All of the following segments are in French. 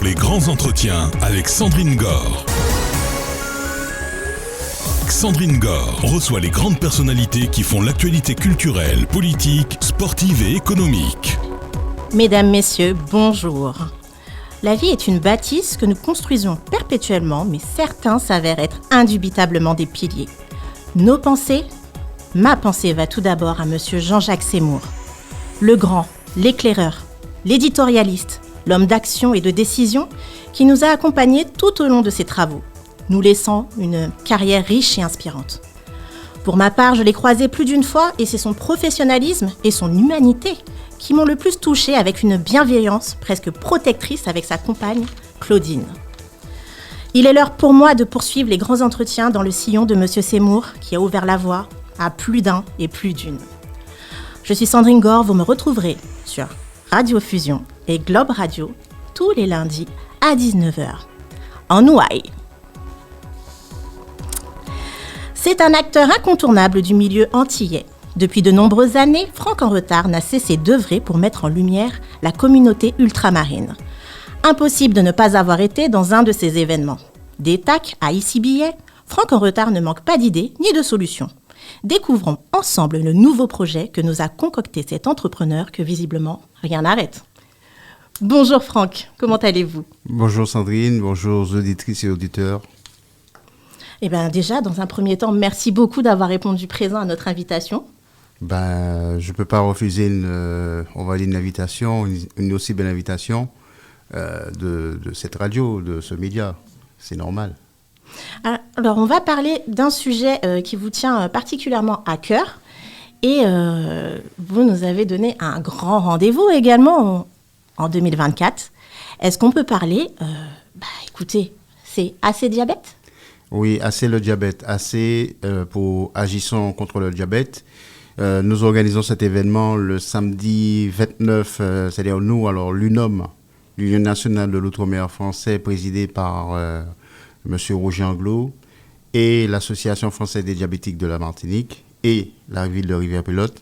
Les grands entretiens avec Sandrine Gore. Sandrine Gore reçoit les grandes personnalités qui font l'actualité culturelle, politique, sportive et économique. Mesdames, Messieurs, bonjour. La vie est une bâtisse que nous construisons perpétuellement, mais certains s'avèrent être indubitablement des piliers. Nos pensées ? Ma pensée va tout d'abord à Monsieur Jean-Jacques Seymour. Le grand, l'éclaireur, l'éditorialiste, l'homme d'action et de décision qui nous a accompagnés tout au long de ses travaux, nous laissant une carrière riche et inspirante. Pour ma part, je l'ai croisé plus d'une fois et c'est son professionnalisme et son humanité qui m'ont le plus touchée avec une bienveillance presque protectrice avec sa compagne, Claudine. Il est l'heure pour moi de poursuivre les grands entretiens dans le sillon de Monsieur Seymour qui a ouvert la voie à plus d'un et plus d'une. Je suis Sandrine Gore, vous me retrouverez sur Radio Fusion et Globe Radio tous les lundis à 19h en Ouaille. C'est un acteur incontournable du milieu antillais. Depuis de nombreuses années, Franck en retard n'a cessé d'œuvrer pour mettre en lumière la communauté ultramarine. Impossible de ne pas avoir été dans un de ces événements. Des TAC à Ici-Billet, Franck en retard ne manque pas d'idées ni de solutions. Découvrons ensemble le nouveau projet que nous a concocté cet entrepreneur que visiblement rien n'arrête. Bonjour Franck, comment allez-vous ? Bonjour Sandrine, bonjour aux auditrices et auditeurs. Eh bien déjà, dans un premier temps, merci beaucoup d'avoir répondu présent à notre invitation. Je ne peux pas refuser une invitation, une aussi belle invitation de cette radio, de ce média. C'est normal. Alors, on va parler d'un sujet qui vous tient particulièrement à cœur. Et vous nous avez donné un grand rendez-vous également en 2024. Est-ce qu'on peut parler, écoutez, c'est AC Diabète ? Oui, AC le diabète, AC pour Agissons contre le diabète. Nous organisons cet événement le samedi 29, c'est-à-dire nous, alors l'UNOM, l'Union nationale de l'outre-mer français, présidée par M. Roger Anglot, et l'Association française des diabétiques de la Martinique, et la ville de Rivière-Pilote,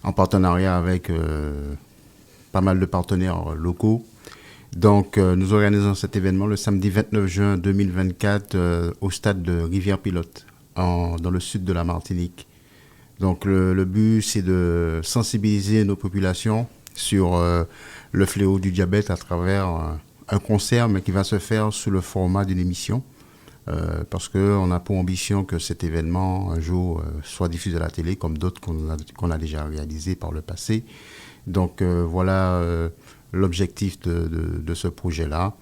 en partenariat avec pas mal de partenaires locaux. Donc, nous organisons cet événement le samedi 29 juin 2024 au stade de Rivière-Pilote, dans le sud de la Martinique. Donc, le but, c'est de sensibiliser nos populations sur le fléau du diabète à travers un concert, mais qui va se faire sous le format d'une émission, parce qu'on a pour ambition que cet événement, un jour, soit diffusé à la télé, comme d'autres qu'on a déjà réalisés par le passé. Donc, voilà l'objectif de ce projet-là.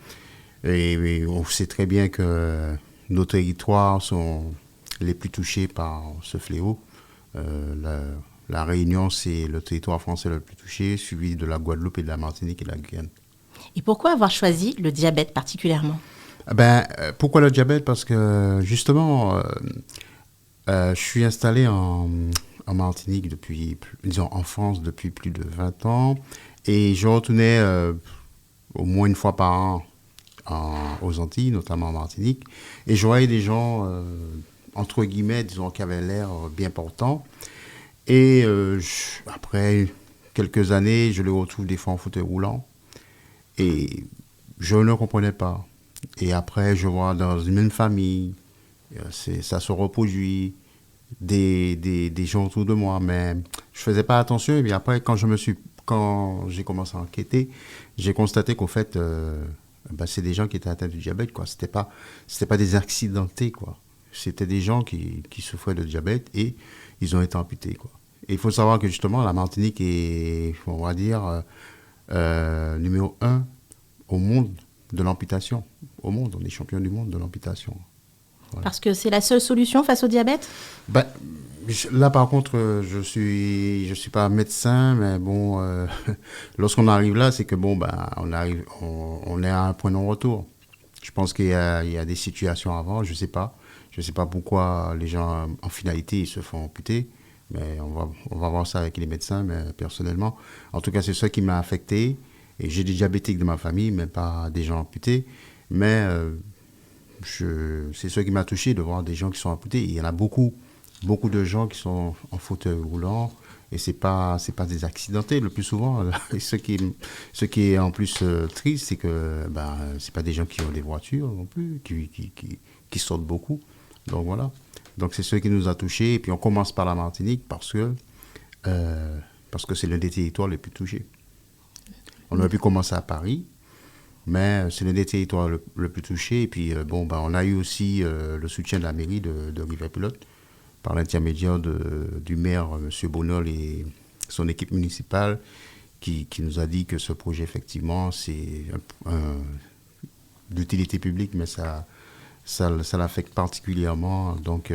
Et on sait très bien que nos territoires sont les plus touchés par ce fléau. La Réunion, c'est le territoire français le plus touché, suivi de la Guadeloupe et de la Martinique et de la Guyane. Et pourquoi avoir choisi le diabète particulièrement ? Pourquoi le diabète ? Parce que justement, je suis installé en Martinique en France depuis plus de 20 ans. Et je retournais au moins une fois par an aux Antilles, notamment en Martinique. Et je voyais des gens, entre guillemets, disons, qui avaient l'air bien portants. Et après quelques années, je les retrouve des fois en fauteuil roulant. Et je ne comprenais pas. Et après, je vois dans une même famille, ça se reproduit, des gens autour de moi. Mais je ne faisais pas attention. Et puis après, quand j'ai commencé à enquêter, j'ai constaté qu'au fait, c'est des gens qui étaient atteints du diabète, quoi. C'était pas des accidentés, quoi. C'était des gens qui souffraient de diabète et ils ont été amputés, quoi. Et il faut savoir que justement, la Martinique est, on va dire, numéro 1 au monde de l'amputation. Au monde, on est champion du monde de l'amputation. Voilà. Parce que c'est la seule solution face au diabète ? Là, par contre, je suis pas médecin, mais bon, lorsqu'on arrive là, c'est que on est à un point de non-retour. Je pense qu'il y a des situations avant, je sais pas pourquoi les gens, en finalité, ils se font amputer, mais on va voir ça avec les médecins, mais personnellement, en tout cas, c'est ça qui m'a affecté, et j'ai des diabétiques de ma famille, mais pas des gens amputés, mais c'est ça qui m'a touché de voir des gens qui sont amputés. Il y en a beaucoup de gens qui sont en fauteuil roulant Et c'est pas des accidentés le plus souvent. Et ce qui est en plus triste, c'est que c'est pas des gens qui ont des voitures non plus, qui sortent beaucoup. Donc voilà. Donc c'est ce qui nous a touchés. Et puis on commence par la Martinique parce que c'est l'un des territoires les plus touchés. On aurait pu commencer à Paris, mais c'est l'un des territoires le plus touché. Et puis on a eu aussi le soutien de la mairie de Rivière-Pilote, par l'intermédiaire du maire, M. Bonol, et son équipe municipale, qui nous a dit que ce projet, effectivement, c'est d'utilité publique, mais ça l'affecte particulièrement. Donc,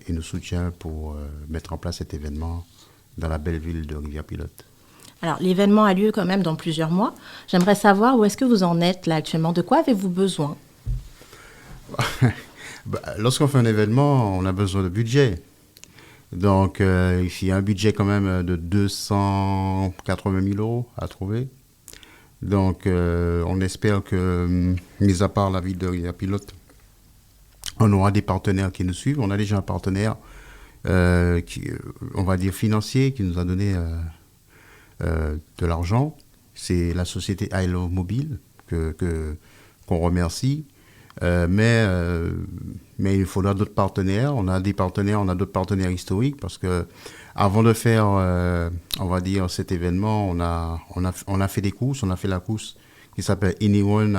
il nous soutient pour mettre en place cet événement dans la belle ville de Rivière-Pilote. Alors, l'événement a lieu quand même dans plusieurs mois. J'aimerais savoir où est-ce que vous en êtes là actuellement. De quoi avez-vous besoin? Lorsqu'on fait un événement, on a besoin de budget. Donc, il y a un budget quand même de 280 000 € à trouver. Donc, on espère que, mis à part la ville de Rivière-Pilote, on aura des partenaires qui nous suivent. On a déjà un partenaire, on va dire financier, qui nous a donné de l'argent. C'est la société I Love Mobile, qu'on remercie. Mais il faudra d'autres partenaires. On a d'autres partenaires historiques parce que avant de faire, on va dire, cet événement, on a fait des courses. On a fait la course qui s'appelle Anyone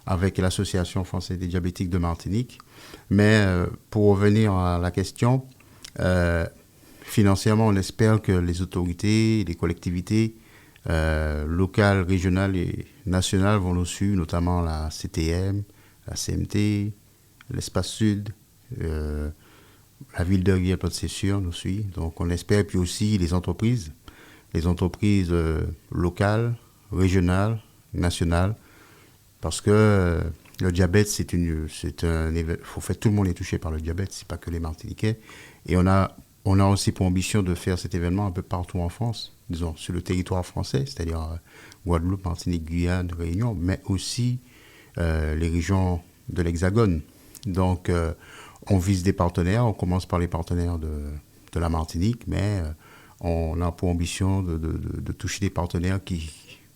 avec l'Association française des diabétiques de Martinique. Mais pour revenir à la question, financièrement, on espère que les autorités, les collectivités locales, régionales et nationales vont nous suivre, notamment la CTM, la CMT, l'Espace Sud, la ville de Rivière-Pilote, c'est sûr, nous suit. Donc on espère, puis aussi les entreprises locales, régionales, nationales, parce que le diabète, tout le monde est touché par le diabète, c'est pas que les Martiniquais. Et on a aussi pour ambition de faire cet événement un peu partout en France, disons, sur le territoire français, c'est-à-dire Guadeloupe, Martinique, Guyane, Réunion, mais aussi les régions de l'Hexagone. Donc, on vise des partenaires, on commence par les partenaires de la Martinique, mais on a pour ambition de toucher des partenaires qui,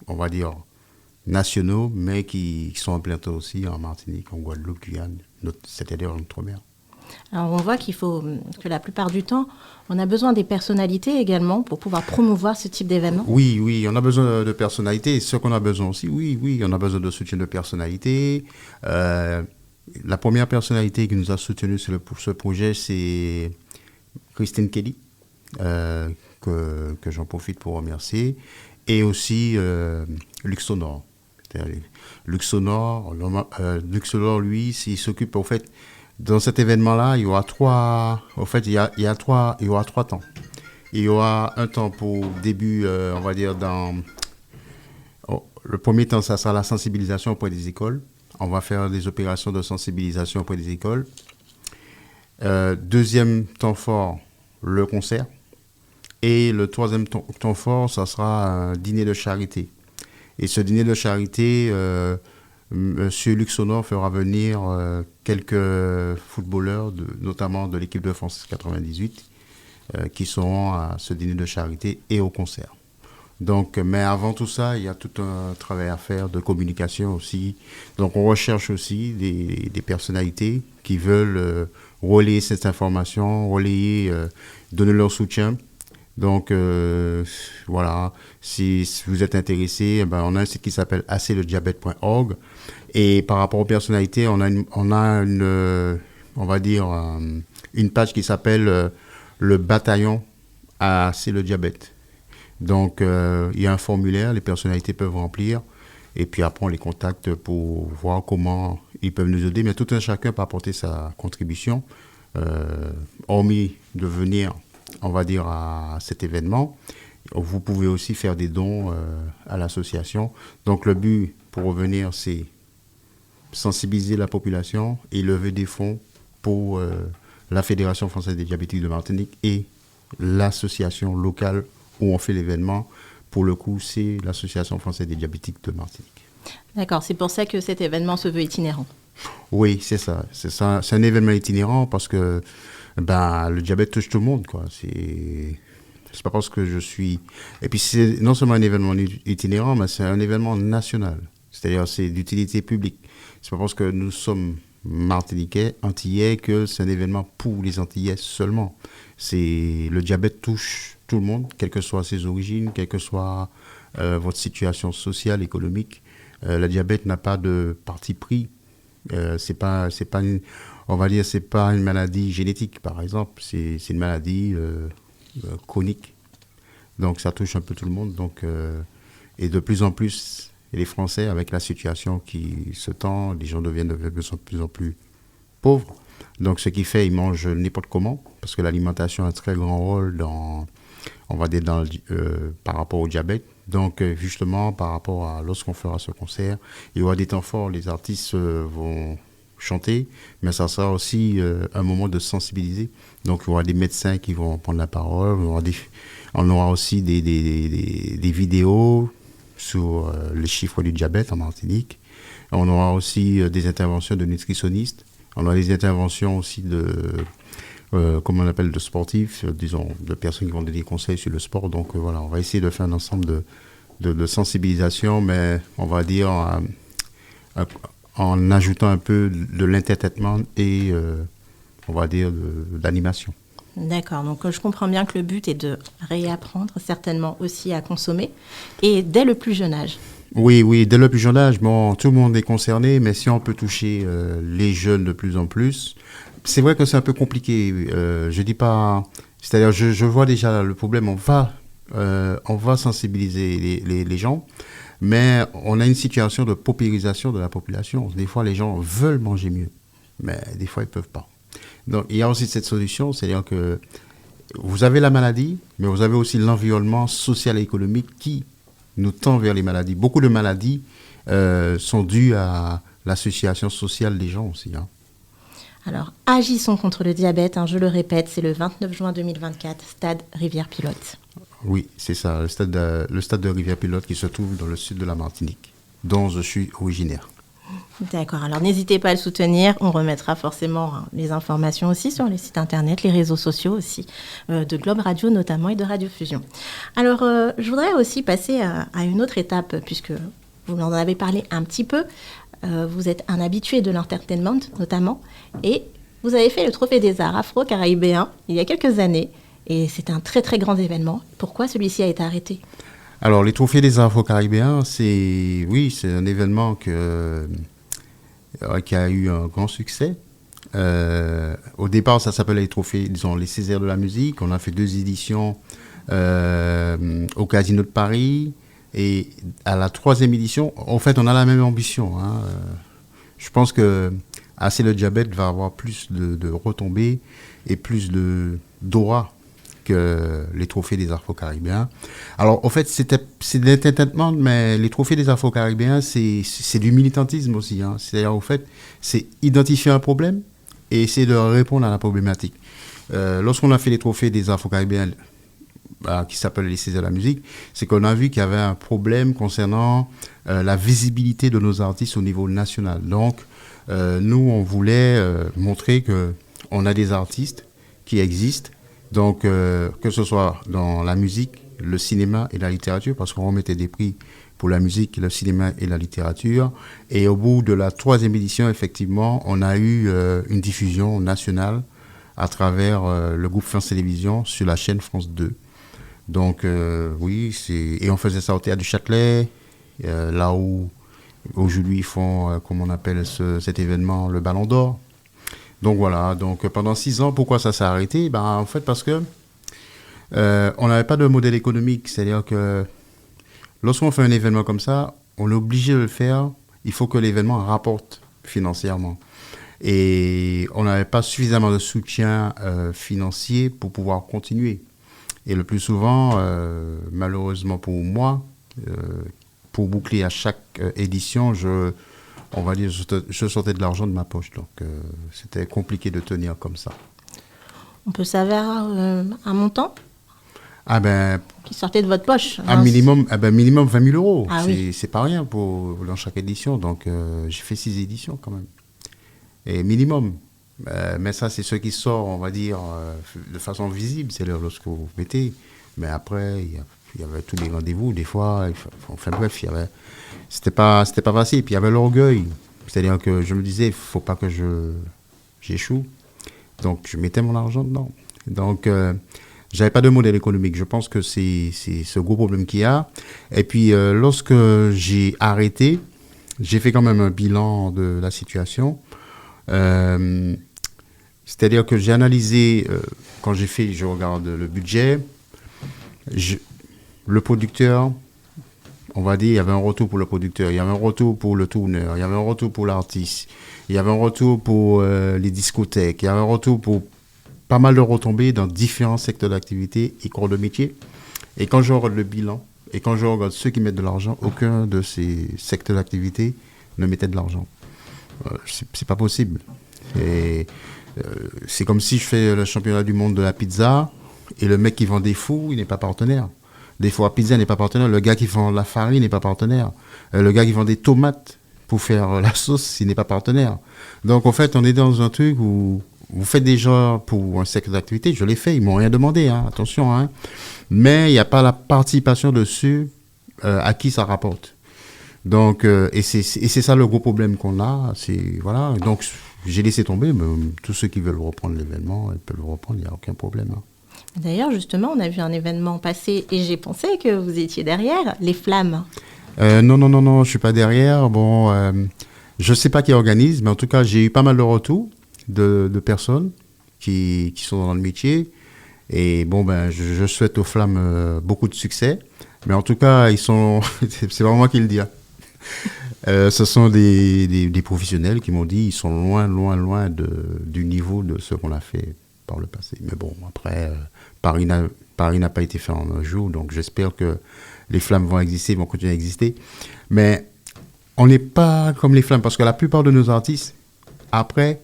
on va dire, nationaux, mais qui sont implantés aussi en Martinique, en Guadeloupe, Guyane, c'est-à-dire en Outre-mer. Alors, on voit que la plupart du temps, on a besoin des personnalités également pour pouvoir promouvoir ce type d'événement. Oui, on a besoin de personnalités. Et ce qu'on a besoin aussi, oui, on a besoin de soutien de personnalités. La première personnalité qui nous a soutenus pour ce projet, c'est Christine Kelly, que j'en profite pour remercier. Et aussi Luxonor. Luxonor, lui, il s'occupe, en fait, dans cet événement-là, il y aura trois temps. Il y aura un temps pour début, on va dire, le premier temps, ça sera la sensibilisation auprès des écoles. On va faire des opérations de sensibilisation auprès des écoles. Deuxième temps fort, le concert. Et le troisième temps fort, ça sera un dîner de charité. Et ce dîner de charité, Monsieur Luxonor fera venir quelques footballeurs, notamment de l'équipe de France 98, qui seront à ce dîner de charité et au concert. Donc, mais avant tout ça, il y a tout un travail à faire de communication aussi. Donc, on recherche aussi des personnalités qui veulent relayer cette information, donner leur soutien. Donc, voilà, si vous êtes intéressé, on a un site qui s'appelle aclediabète.org. Et par rapport aux personnalités, on a une page qui s'appelle le bataillon AC le diabète. Donc, il y a un formulaire, les personnalités peuvent remplir. Et puis après, on les contacte pour voir comment ils peuvent nous aider. Mais tout un chacun peut apporter sa contribution, hormis de venir, on va dire, à cet événement. Vous pouvez aussi faire des dons à l'association. Donc, le but, pour revenir, c'est sensibiliser la population et lever des fonds pour la Fédération française des diabétiques de Martinique et l'association locale où on fait l'événement. Pour le coup, c'est l'Association française des diabétiques de Martinique. D'accord, c'est pour ça que cet événement se veut itinérant. Oui, c'est ça. C'est un événement itinérant parce que le diabète touche tout le monde, quoi. C'est pas parce que je suis... Et puis c'est non seulement un événement itinérant, mais c'est un événement national. C'est-à-dire c'est d'utilité publique. C'est pas parce que nous sommes Martiniquais, Antillais, que c'est un événement pour les Antillais seulement. Le diabète touche tout le monde, quelles que soient ses origines, quelle que soit votre situation sociale, économique. Le diabète n'a pas de parti pris. C'est pas on va dire, c'est pas une maladie génétique, par exemple. C'est une maladie chronique. Donc ça touche un peu tout le monde. Donc, et de plus en plus, les Français, avec la situation qui se tend, les gens deviennent de plus en plus pauvres. Donc ce qui fait, ils mangent n'importe comment, parce que l'alimentation a un très grand rôle on va dire, par rapport au diabète. Donc justement, par rapport à lorsqu'on fera ce concert, il y aura des temps forts, les artistes vont chanter, mais ça sera aussi un moment de sensibiliser. Donc il y aura des médecins qui vont prendre la parole, on aura aussi des vidéos sur les chiffres du diabète en Martinique. On aura aussi des interventions de nutritionnistes. On aura des interventions aussi comment on appelle, de sportifs, disons, de personnes qui vont donner des conseils sur le sport. Donc voilà, on va essayer de faire un ensemble de sensibilisation, mais on va dire en ajoutant un peu de l'entertainment et on va dire d'animation. D'accord, donc je comprends bien que le but est de réapprendre certainement aussi à consommer, et dès le plus jeune âge. Oui, dès le plus jeune âge, bon, tout le monde est concerné, mais si on peut toucher les jeunes de plus en plus, c'est vrai que c'est un peu compliqué. Je dis pas, c'est-à-dire je vois déjà le problème. On va sensibiliser les gens, mais on a une situation de paupérisation de la population. Des fois, les gens veulent manger mieux, mais des fois, ils peuvent pas. Donc, il y a aussi cette solution, c'est-à-dire que vous avez la maladie, mais vous avez aussi l'environnement social et économique qui nous tend vers les maladies. Beaucoup de maladies sont dues à l'association sociale des gens aussi. Alors, agissons contre le diabète, je le répète, c'est le 29 juin 2024, stade Rivière-Pilote. Oui, c'est ça, le stade de Rivière-Pilote qui se trouve dans le sud de la Martinique, dont je suis originaire. D'accord, alors n'hésitez pas à le soutenir, on remettra forcément les informations aussi sur les sites internet, les réseaux sociaux aussi, de Globe Radio notamment et de Radio Fusion. Alors, je voudrais aussi passer à une autre étape, puisque vous en avez parlé un petit peu. Vous êtes un habitué de l'entertainment notamment, et vous avez fait le Trophée des Arts Afro-Caribéens il y a quelques années, et c'est un très très grand événement. Pourquoi celui-ci a été arrêté ? Alors, les Trophées des Arts Afro-Caribéens, c'est un événement qui a eu un grand succès. Au départ, ça s'appelait les Trophées, disons, les Césaires de la musique. On a fait 2 éditions au Casino de Paris. Et à la 3e édition, en fait, on a la même ambition. Je pense que AC le diabète va avoir plus de retombées et plus d'aura que les Trophées des Afro-Caribéens. Alors, en fait, c'est de l'entertainment, mais les Trophées des Afro-Caribéens, c'est du militantisme aussi. C'est-à-dire, en fait, c'est identifier un problème et essayer de répondre à la problématique. Lorsqu'on a fait les Trophées des Afro-Caribéens, qui s'appelle les Césaires de la musique, c'est qu'on a vu qu'il y avait un problème concernant la visibilité de nos artistes au niveau national. Donc, nous, on voulait montrer qu'on a des artistes qui existent, donc que ce soit dans la musique, le cinéma et la littérature, parce qu'on remettait des prix pour la musique, le cinéma et la littérature. Et au bout de la 3e édition, effectivement, on a eu une diffusion nationale à travers le groupe France Télévisions sur la chaîne France 2. Donc, oui, et on faisait ça au Théâtre du Châtelet, là où aujourd'hui ils font, comme on appelle cet événement, le Ballon d'Or. Donc voilà, donc pendant 6 ans, pourquoi ça s'est arrêté ? En fait, parce que on n'avait pas de modèle économique. C'est-à-dire que lorsqu'on fait un événement comme ça, on est obligé de le faire. Il faut que l'événement rapporte financièrement. Et on n'avait pas suffisamment de soutien financier pour pouvoir continuer. Et le plus souvent, malheureusement pour moi, pour boucler à chaque édition, je sortais de l'argent de ma poche. Donc, c'était compliqué de tenir comme ça. On peut savoir un montant qui sortait de votre poche. Minimum 20 000 euros. Ah, oui. C'est pas rien dans chaque édition. Donc, j'ai fait 6 éditions quand même. Et minimum. Mais ça, c'est ce qui sort, on va dire, de façon visible. C'est lorsque vous mettez. Mais après, il y avait tous les rendez-vous. Des fois, enfin bref, c'était pas facile. Puis il y avait l'orgueil. C'est-à-dire que je me disais, il ne faut pas que j'échoue. Donc, je mettais mon argent dedans. Donc, j'avais pas de modèle économique. Je pense que c'est ce gros problème qu'il y a. Et puis, lorsque j'ai arrêté, j'ai fait quand même un bilan de la situation. C'est-à-dire que j'ai analysé, quand je regarde le budget, le producteur, on va dire, il y avait un retour pour le producteur, il y avait un retour pour le tourneur, il y avait un retour pour l'artiste, il y avait un retour pour les discothèques, il y avait un retour pour pas mal de retombées dans différents secteurs d'activité et corps de métier. Et quand je regarde le bilan, et quand je regarde ceux qui mettent de l'argent, aucun de ces secteurs d'activité ne mettait de l'argent. C'est pas possible. C'est comme si je fais le championnat du monde de la pizza et le mec qui vend des fours, il n'est pas partenaire. Des fours à pizza n'est pas partenaire. Le gars qui vend la farine n'est pas partenaire. Le gars qui vend des tomates pour faire la sauce, il n'est pas partenaire. Donc en fait, on est dans un truc où vous faites déjà pour un secteur d'activité, je l'ai fait, ils m'ont rien demandé, hein, attention. Hein. Mais il n'y a pas la participation dessus à qui ça rapporte. Donc, et c'est ça le gros problème qu'on a. Voilà. Donc, j'ai laissé tomber, mais tous ceux qui veulent reprendre l'événement, ils peuvent le reprendre, il n'y a aucun problème. Hein. D'ailleurs, justement, on a vu un événement passer et j'ai pensé que vous étiez derrière, les Flammes. Non, je ne suis pas derrière. Bon, je ne sais pas qui organise, mais en tout cas, j'ai eu pas mal de retours de personnes qui sont dans le métier. Et bon, je souhaite aux Flammes beaucoup de succès. Mais en tout cas, c'est vraiment moi qui le dis. Hein. Ce sont des professionnels qui m'ont dit ils sont loin du niveau de ce qu'on a fait par le passé. Mais bon, après, Paris n'a pas été fait en un jour, donc j'espère que les Flammes vont exister, vont continuer à exister. Mais on n'est pas comme les Flammes, parce que la plupart de nos artistes, après,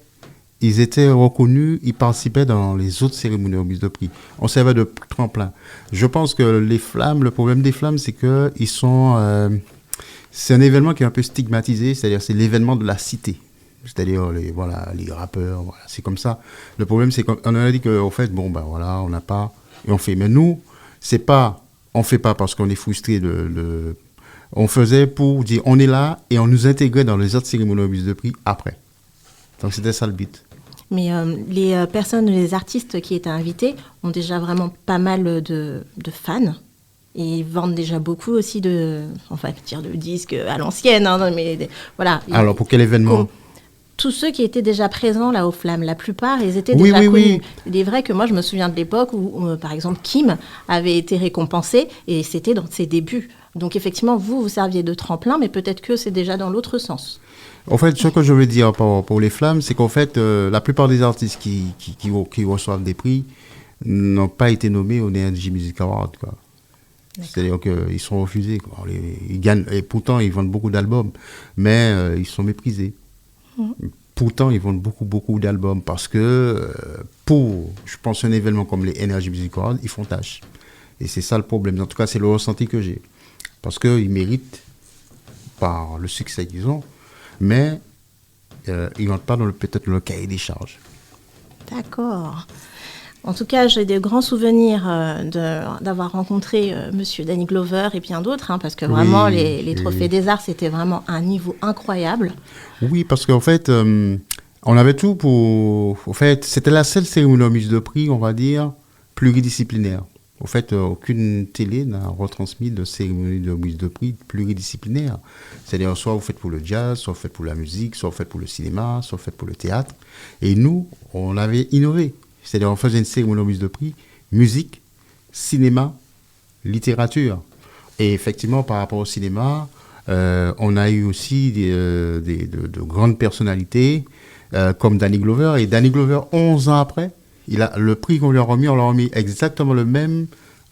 ils étaient reconnus, ils participaient dans les autres cérémonies de remise de prix. On servait de tremplin. Je pense que les Flammes, le problème des Flammes, c'est que c'est un événement qui est un peu stigmatisé, c'est-à-dire c'est l'événement de la cité. C'est-à-dire les rappeurs, voilà, c'est comme ça. Le problème, c'est qu'on a dit qu'en fait, on n'a pas, et on fait. Mais nous, on fait pas parce qu'on est frustré on faisait pour dire, on est là et on nous intégrait dans les autres cérémonies de remise de prix après. Donc c'était ça le but. Mais les personnes, les artistes qui étaient invités ont déjà vraiment pas mal de fans. Et ils vendent déjà beaucoup aussi de disques à l'ancienne. Hein, mais voilà. Alors, pour quel événement ? Tous ceux qui étaient déjà présents là aux Flammes, la plupart, ils étaient déjà connus. Oui. Il est vrai que moi, je me souviens de l'époque où par exemple, Kim avait été récompensé et c'était dans ses débuts. Donc, effectivement, vous serviez de tremplin, mais peut-être que c'est déjà dans l'autre sens. En fait, ce que je veux dire pour les Flammes, c'est qu'en fait, la plupart des artistes qui reçoivent des prix n'ont pas été nommés au Energy Music Award, quoi. D'accord. C'est-à-dire qu'ils sont refusés, quoi. Ils gagnent, et pourtant, ils vendent beaucoup d'albums, mais ils sont méprisés. Pourtant, ils vendent beaucoup d'albums parce que je pense, un événement comme les Energy Music Awards, ils font tâche. Et c'est ça le problème. En tout cas, c'est le ressenti que j'ai. Parce qu'ils méritent par le succès qu'ils ont, mais ils n'entrent pas peut-être dans le cahier des charges. D'accord. En tout cas, j'ai des grands souvenirs d'avoir rencontré Monsieur Danny Glover et bien d'autres, hein, parce que vraiment, les Trophées des Arts, c'était vraiment un niveau incroyable. Oui, parce qu'en fait, on avait tout pour... En fait, c'était la seule cérémonie de remise de prix, on va dire, pluridisciplinaire. En fait, aucune télé n'a retransmis de cérémonie de remise de prix pluridisciplinaire. C'est-à-dire, soit vous faites pour le jazz, soit vous faites pour la musique, soit vous faites pour le cinéma, soit vous faites pour le théâtre. Et nous, on avait innové. C'est-à-dire, on faisait une cérémonie de remise de prix, musique, cinéma, littérature. Et effectivement, par rapport au cinéma, on a eu aussi de grandes personnalités, comme Danny Glover. Et Danny Glover, 11 ans après, le prix qu'on lui a remis exactement le même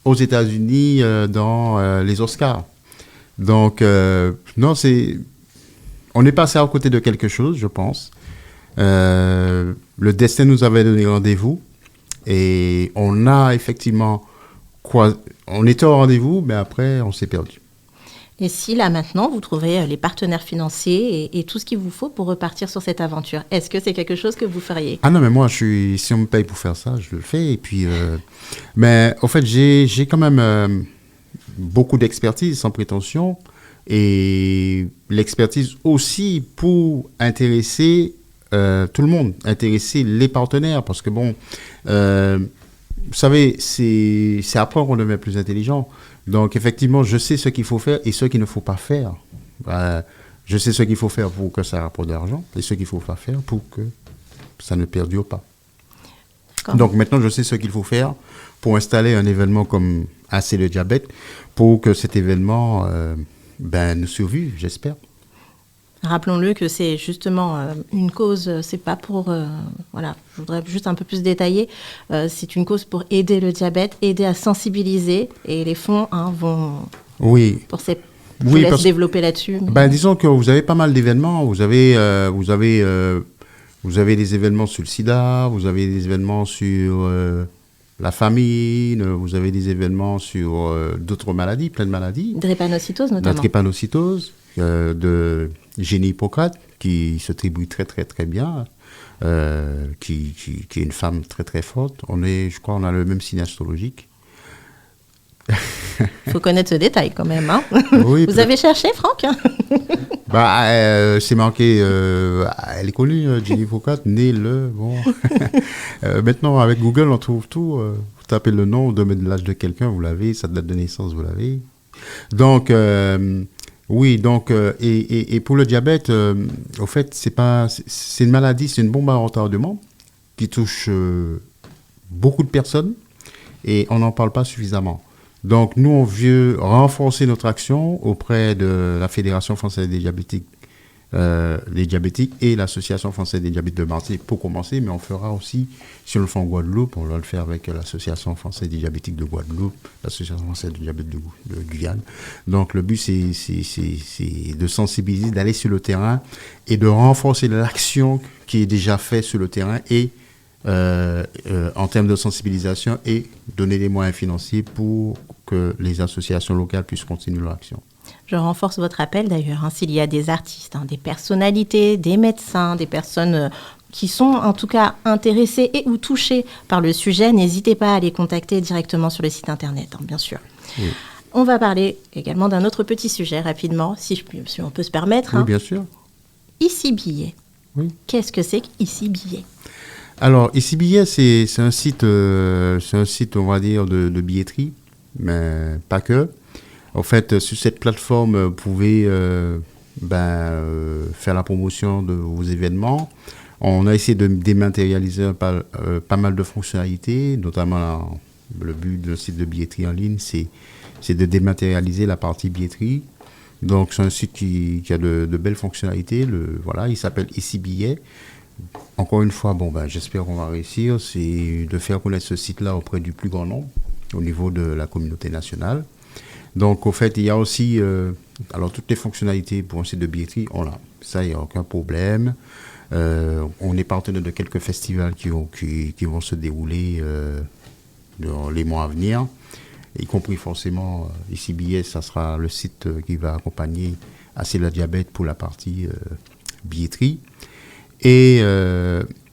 aux États-Unis dans les Oscars. Donc, non, on est passé à côté de quelque chose, je pense. Le destin nous avait donné rendez-vous et on a effectivement on était au rendez-vous, mais après on s'est perdu. Et si là maintenant vous trouvez les partenaires financiers et tout ce qu'il vous faut pour repartir sur cette aventure, est-ce que c'est quelque chose que vous feriez? Ah non, mais moi, si on me paye pour faire ça, je le fais. Et puis, mais au fait, j'ai quand même beaucoup d'expertise, sans prétention, et l'expertise aussi pour intéresser tout le monde, intéresser les partenaires, parce que bon, vous savez, c'est après qu'on devient plus intelligent. Donc, effectivement, je sais ce qu'il faut faire et ce qu'il ne faut pas faire. Je sais ce qu'il faut faire pour que ça rapporte de l'argent et ce qu'il ne faut pas faire pour que ça ne perdure pas. D'accord. Donc, maintenant, je sais ce qu'il faut faire pour installer un événement comme AC le diabète pour que cet événement nous survive, j'espère. Rappelons-le que c'est justement une cause, c'est pas pour... voilà, je voudrais juste un peu plus détailler. C'est une cause pour aider le diabète, aider à sensibiliser, et les fonds vont... Oui. Pour ces... Je vous laisse développer là-dessus. Mais... disons que vous avez pas mal d'événements. Vous avez des événements sur le sida, vous avez des événements sur la famine, vous avez des événements sur d'autres maladies, plein de maladies. Drépanocytose notamment. La drépanocytose de Génie Hippocrate, qui se tribue très très très bien, qui est une femme très très forte. Je crois qu'on a le même signe astrologique. Il faut connaître ce détail quand même. Hein. Oui, vous avez cherché, Franck? C'est marqué, elle est connue, Jenny Hippocrate, née le... Bon. Maintenant, avec Google, on trouve tout. Vous tapez le nom, vous donnez l'âge de quelqu'un, vous l'avez, sa date de naissance, vous l'avez. Donc, oui, donc, et pour le diabète, au fait, c'est une maladie, c'est une bombe à retardement qui touche beaucoup de personnes et on n'en parle pas suffisamment. Donc, nous, on veut renforcer notre action auprès de la Fédération française des diabétiques et l'Association française des diabètes de Martinique pour commencer, mais on fera aussi, si on le fait en Guadeloupe, on va le faire avec l'Association française des diabétiques de Guadeloupe, l'Association française du diabète de Guyane. Donc, le but, c'est de sensibiliser, d'aller sur le terrain et de renforcer l'action qui est déjà faite sur le terrain et en termes de sensibilisation et donner les moyens financiers pour que les associations locales puissent continuer leur action. Je renforce votre appel d'ailleurs, s'il y a des artistes, des personnalités, des médecins, des personnes qui sont en tout cas intéressées et ou touchées par le sujet, n'hésitez pas à les contacter directement sur le site internet, bien sûr. Oui. On va parler également d'un autre petit sujet rapidement, si on peut se permettre. Oui, bien sûr. Ici Billet. Oui. Qu'est-ce que c'est qu'Ici Billet ? Alors, Ici Billet, c'est un site, on va dire, de billetterie, mais pas que. En fait, sur cette plateforme, vous pouvez faire la promotion de vos événements. On a essayé de dématérialiser pas mal de fonctionnalités, notamment le but d'un site de billetterie en ligne, c'est de dématérialiser la partie billetterie. Donc, c'est un site qui a de belles fonctionnalités. Il s'appelle Ici Billet. Encore une fois, j'espère qu'on va réussir, c'est de faire connaître ce site-là auprès du plus grand nombre, au niveau de la communauté nationale. Donc, au fait, il y a aussi, toutes les fonctionnalités pour un site de billetterie, on l'a. Ça, il n'y a aucun problème. On est partenaire de quelques festivals qui vont se dérouler dans les mois à venir, y compris forcément, Ici Billet, ça sera le site qui va accompagner AC le diabète pour la partie billetterie. Et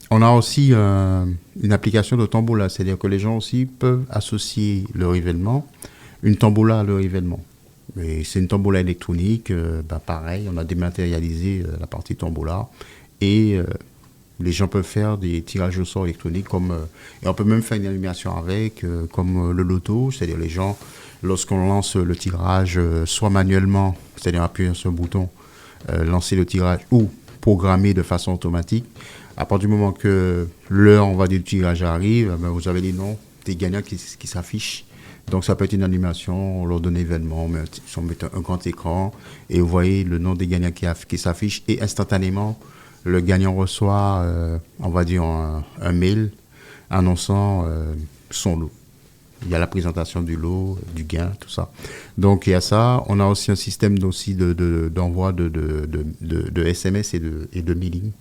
on a aussi une application de tombola, c'est-à-dire que les gens aussi peuvent associer leur événement, une tombola à leur événement. Et c'est une tombola électronique, pareil, on a dématérialisé la partie tombola et les gens peuvent faire des tirages au sort électroniques et on peut même faire une animation avec, comme le loto, c'est-à-dire les gens, lorsqu'on lance le tirage, soit manuellement, c'est-à-dire appuyer sur un bouton, lancer le tirage ou programmé de façon automatique. À partir du moment que l'heure, on va dire, du tirage arrive, vous avez les noms des gagnants qui s'affichent. Donc, ça peut être une animation lors d'un événement, on met un grand écran et vous voyez le nom des gagnants qui s'affiche et instantanément, le gagnant reçoit, on va dire, un mail annonçant son lot. Il y a la présentation du lot, du gain, tout ça. Donc, il y a ça. On a aussi un système d'envoi de SMS et de mailing.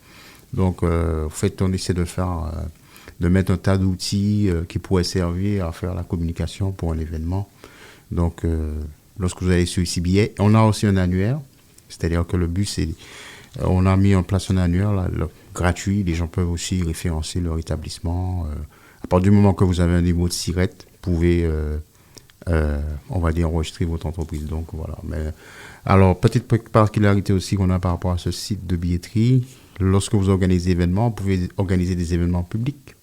Donc, en fait, on essaie de mettre un tas d'outils qui pourraient servir à faire la communication pour un événement. Donc, lorsque vous allez sur ICBA. On a aussi un annuaire, c'est-à-dire que le but, c'est... On a mis en place un annuaire là, gratuit. Les gens peuvent aussi référencer leur établissement. À partir du moment que vous avez un niveau de SIRET, vous pouvez, on va dire, enregistrer votre entreprise. Donc, voilà. Mais, alors, petite particularité aussi qu'on a par rapport à ce site de billetterie. Lorsque vous organisez des événements, vous pouvez organiser des événements publics.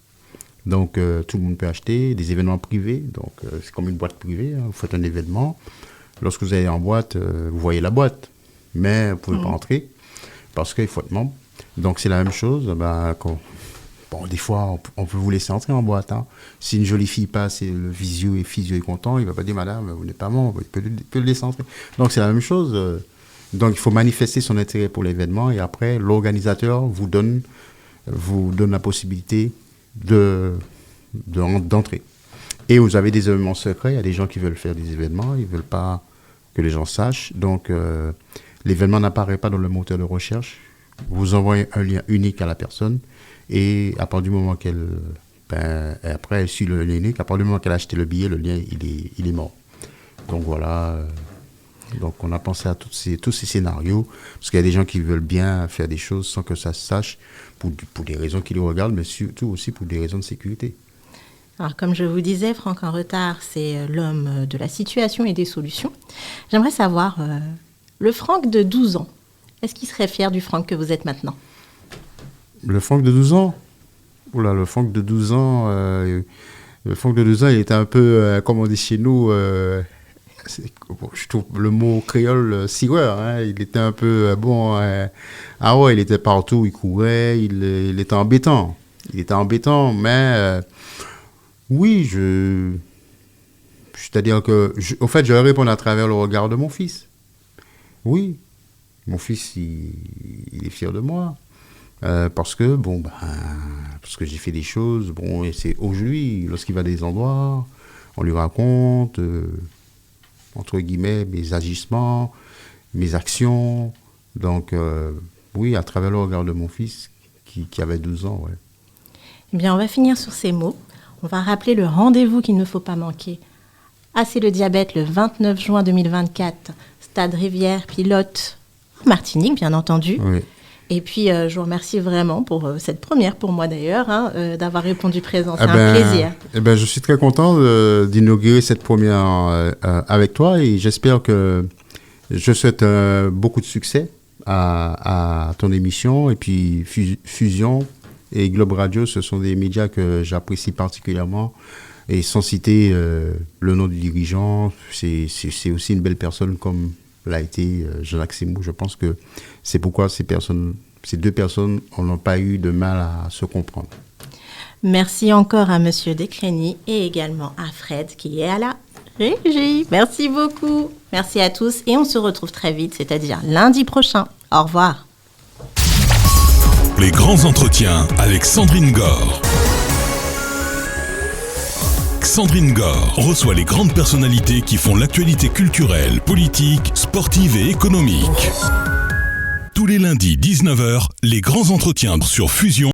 Donc, tout le monde peut acheter des événements privés. Donc, c'est comme une boîte privée. Hein. Vous faites un événement. Lorsque vous allez en boîte, vous voyez la boîte. Mais vous ne pouvez pas entrer parce qu'il faut être membre. Donc, c'est la même chose. Bon, des fois, on peut vous laisser entrer en boîte. Hein. Si une jolie fille passe et le physio est content, il ne va pas dire « Madame, vous n'êtes pas membre ». Il peut le laisser entrer. Donc, c'est la même chose. Donc, il faut manifester son intérêt pour l'événement. Et après, l'organisateur vous donne la possibilité d'entrer. Et vous avez des événements secrets. Il y a des gens qui veulent faire des événements. Ils ne veulent pas que les gens sachent. Donc, l'événement n'apparaît pas dans le moteur de recherche. Vous envoyez un lien unique à la personne. Et à partir du moment qu'elle... après, elle suit le lien unique. À partir du moment qu'elle a acheté le billet, le lien, il est mort. Donc, voilà. Donc, on a pensé à tous ces scénarios. Parce qu'il y a des gens qui veulent bien faire des choses sans que ça se sache. Pour des raisons qui les regardent, mais surtout aussi pour des raisons de sécurité. Alors, comme je vous disais, Franck en retard, c'est l'homme de la situation et des solutions. J'aimerais savoir, le Franck de 12 ans, est-ce qu'il serait fier du Franck que vous êtes maintenant ? Le Franck de 12 ans ? Oula, le Franck de 12 ans, il était un peu, comme on dit chez nous, je trouve le mot créole, siweur, hein, il était un peu, il était partout, il courait, il était embêtant. Mais oui, c'est-à-dire que, au fait, je vais répondre à travers le regard de mon fils. Oui, mon fils, il est fier de moi. Parce que j'ai fait des choses, et c'est aujourd'hui, lorsqu'il va à des endroits, on lui raconte, entre guillemets, mes agissements, mes actions. Donc, oui, à travers le regard de mon fils, qui avait 12 ans, ouais. Eh bien, on va finir sur ces mots. On va rappeler le rendez-vous qu'il ne faut pas manquer. C'est le diabète, le 29 juin 2024, Stade Rivière Pilote, Martinique, bien entendu. Oui. Et puis, je vous remercie vraiment pour cette première, pour moi d'ailleurs, d'avoir répondu présent. C'est un plaisir. Je suis très content d'inaugurer cette première avec toi et j'espère que je souhaite beaucoup de succès à ton émission. Et puis, Fusion et Globe Radio, ce sont des médias que j'apprécie particulièrement. Et sans citer le nom du dirigeant, c'est aussi une belle personne comme l'a été Jean-Jacques Semou. Je pense que c'est pourquoi ces deux personnes n'ont pas eu de mal à se comprendre. Merci encore à Monsieur Descreny et également à Fred qui est à la régie. Merci beaucoup. Merci à tous et on se retrouve très vite, c'est-à-dire lundi prochain. Au revoir. Les grands entretiens avec Sandrine Gore. Sandrine Gore reçoit les grandes personnalités qui font l'actualité culturelle, politique, sportive et économique. Tous les lundis 19h, les grands entretiens sur Fusion.